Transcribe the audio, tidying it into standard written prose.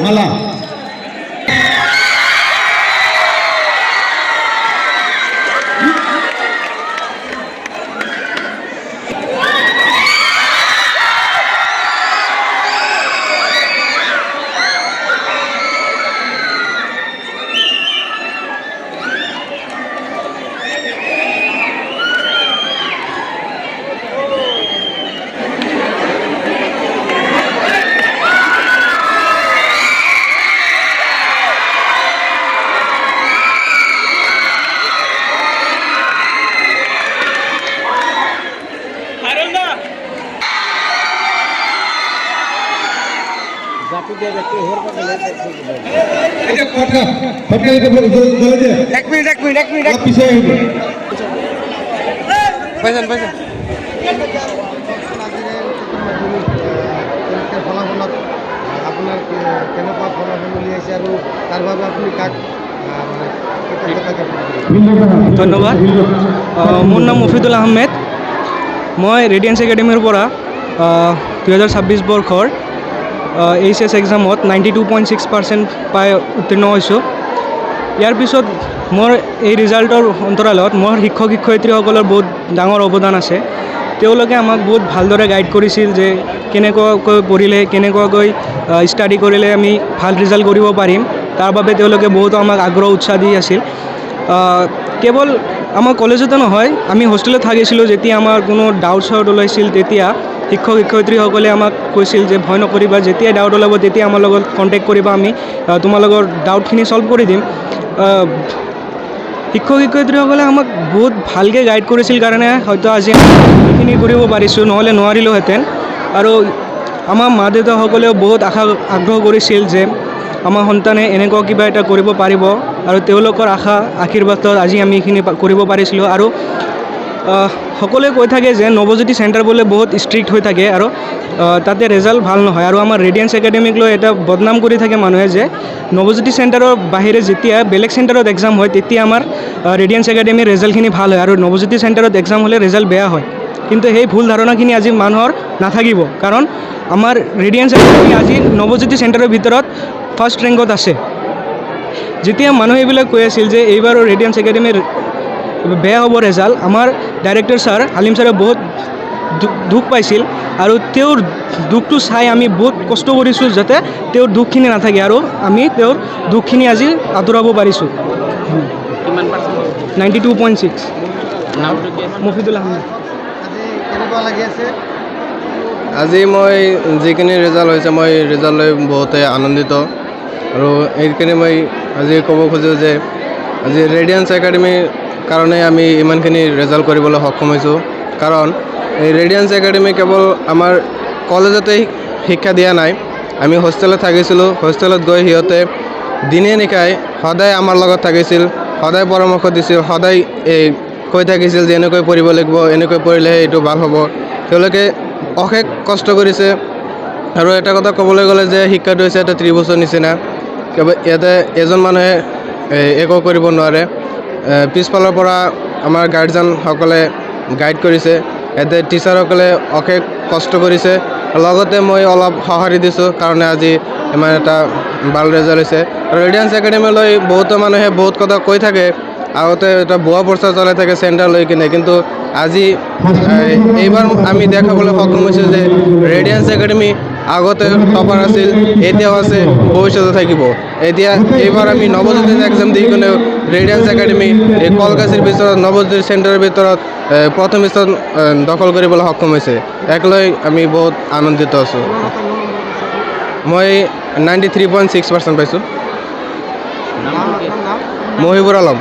মালা এক মিনিট পয়সা ফলাফলত আপোনাৰ কেনেকুৱা ফলাফল উলিয়াইছে আৰু তাৰ বাবে আপুনি কাক ধন্যবাদ। মোৰ নাম মফিদুল আহমেদ। মই ৰেডিয়েন্স একাডেমীৰ পৰা 2026 বৰ্ষৰ HS এক্সামত 92.6% পাই উত্তীৰ্ণ হৈছোঁ। ইয়াৰ পিছত মোৰ এই ৰিজাল্টৰ অন্তৰালত মোৰ শিক্ষক শিক্ষয়িত্ৰীসকলৰ বহুত ডাঙৰ অৱদান আছে। তেওঁলোকে আমাক বহুত ভালদৰে গাইড কৰিছিল যে কেনেকুৱাকৈ পঢ়িলে কেনেকুৱাকৈ ষ্টাডি কৰিলে আমি ভাল ৰিজাল্ট কৰিব পাৰিম। তাৰ বাবে তেওঁলোকে বহুতো আমাক আগ্ৰহ উৎসাহ দি আছিল। কেৱল আমাৰ কলেজতে নহয়, আমি হোষ্টেলত থাকিছিলোঁ। যেতিয়া আমাৰ কোনো ডাউট চাউট ওলাইছিল তেতিয়া শিক্ষক শিক্ষয়িত্ৰীসকলে আমাক কৈছিল যে ভয় নকৰিবা, যেতিয়াই ডাউট ওলাব তেতিয়া আমাৰ লগত কণ্টেক্ট কৰিবা, আমি তোমালোকৰ ডাউটখিনি ছল্ভ কৰি দিম। শিক্ষক শিক্ষয়িত্ৰীসকলে আমাক বহুত ভালকৈ গাইড কৰিছিল কাৰণে হয়তো আজি এইখিনি কৰিব পাৰিছোঁ, নহ'লে নোৱাৰিলোঁহেঁতেন। আৰু আমাৰ মা দেউতাসকলেও বহুত আগ্ৰহ কৰিছিল যে আমাৰ সন্তানে এনেকুৱা কিবা এটা কৰিব পাৰিব, আৰু তেওঁলোকৰ আশীৰ্বাদত আজি আমি এইখিনি কৰিব পাৰিছিলোঁ। আৰু সকলোৱে কৈ থাকে যে নৱজ্যোতি চেণ্টাৰ বোলে বহুত ষ্ট্ৰিক্ট হৈ থাকে আৰু তাতে ৰেজাল্ট ভাল নহয়। আৰু আমাৰ ৰেডিয়েন্স একাডেমীক লৈ এটা বদনাম কৰি থাকে মানুহে যে নৱজ্যোতি চেণ্টাৰৰ বাহিৰে যেতিয়া বেলেগ চেণ্টাৰত এক্সাম হয় তেতিয়া আমাৰ ৰেডিয়েন্স একাডেমীৰ ৰেজাল্টখিনি ভাল হয়, আৰু নৱজ্যোতি চেণ্টাৰত এক্সাম হ'লে ৰেজাল্ট বেয়া হয়। কিন্তু সেই ভুল ধাৰণাখিনি আজি মানুহৰ নাথাকিব, কাৰণ আমাৰ ৰেডিয়েন্স একাডেমী আজি নৱজ্যোতি চেণ্টাৰৰ ভিতৰত ফাৰ্ষ্ট ৰেংকত আছে। যেতিয়া মানুহে এইবিলাক কৈ আছিল যে এইবাৰো ৰেডিয়েন্স একাডেমীৰ বেয়া হ'ব ৰেজাল্ট, আমাৰ ডাইৰেক্টৰ ছাৰ হালিম ছাৰে বহুত দুখ পাইছিল, আৰু তেওঁৰ দুখটো চাই আমি বহুত কষ্ট কৰিছোঁ যাতে তেওঁৰ দুখখিনি নাথাকে, আৰু আমি তেওঁৰ দুখখিনি আজি আঁতৰাব পাৰিছোঁ। 92.6। মফিদুল আহমেদ। কেনেকুৱা লাগি আছে? আজি মই যিখিনি ৰিজাল্ট হৈছে মই ৰিজাল্ট লৈ বহুতেই আনন্দিত, আৰু এইখিনি মই আজি ক'ব খোজোঁ যে আজি ৰেডিয়েন্স একাডেমীৰ কাৰণে আমি ইমানখিনি ৰিজাল্ট কৰিবলৈ সক্ষম হৈছোঁ। কাৰণ এই ৰেডিয়েন্স একাডেমী কেৱল আমাৰ কলেজতে শিক্ষা দিয়া নাই, আমি হোষ্টেলত থাকিছিলোঁ। হোষ্টেলত গৈ সিহঁতে দিনে নিশাই সদায় আমাৰ লগত থাকিছিল, সদায় পৰামৰ্শ দিছিল, সদায় কৈ থাকিছিল যে এনেকৈ পঢ়িব লাগিব, এনেকৈ পঢ়িলেহে এইটো ভাল হ'ব। তেওঁলোকে অশেষ কষ্ট কৰিছে। আৰু এটা কথা ক'বলৈ গ'লে যে শিক্ষাটো হৈছে এটা ত্ৰিভুজৰ নিচিনা, ইয়াতে এজন মানুহে একো কৰিব নোৱাৰে। পিছফালৰ পৰা আমাৰ গাৰ্জেনসকলে গাইড কৰিছে, ইয়াতে টিচাৰসকলে অশেষ কষ্ট কৰিছে, লগতে মই অলপ সঁহাৰি দিছোঁ কাৰণে আজি ইমান এটা ভাল ৰিজাল্ট হৈছে। আৰু ৰেডিয়েন্স একাডেমীলৈ বহুতো মানুহে বহুত কথা কৈ থাকে, আগতে এটা ভুৱা প্ৰচাৰ চলাই থাকে চেণ্টাৰ লৈ কিনে, কিন্তু আজি এইবাৰ আমি দেখাবলৈ সক্ষম হৈছোঁ যে ৰেডিয়েন্স একাডেমী আগতে টপাৰ আছিল, এতিয়াও আছে, ভৱিষ্যতে থাকিব। এতিয়া এইবাৰ আমি নৱজ্যোতি এক্সাম দি কিনে ৰেডিয়েন্স একাডেমী এই কলগাছিৰ ভিতৰত নৱজ্যোতি চেণ্টাৰৰ ভিতৰত প্ৰথম স্থান দখল কৰিবলৈ সক্ষম হৈছে। এক লৈ আমি বহুত আনন্দিত আছোঁ। মই 93.6% পাইছোঁ। নাম আপোনাৰ নাম? মহিবুৰ আলম।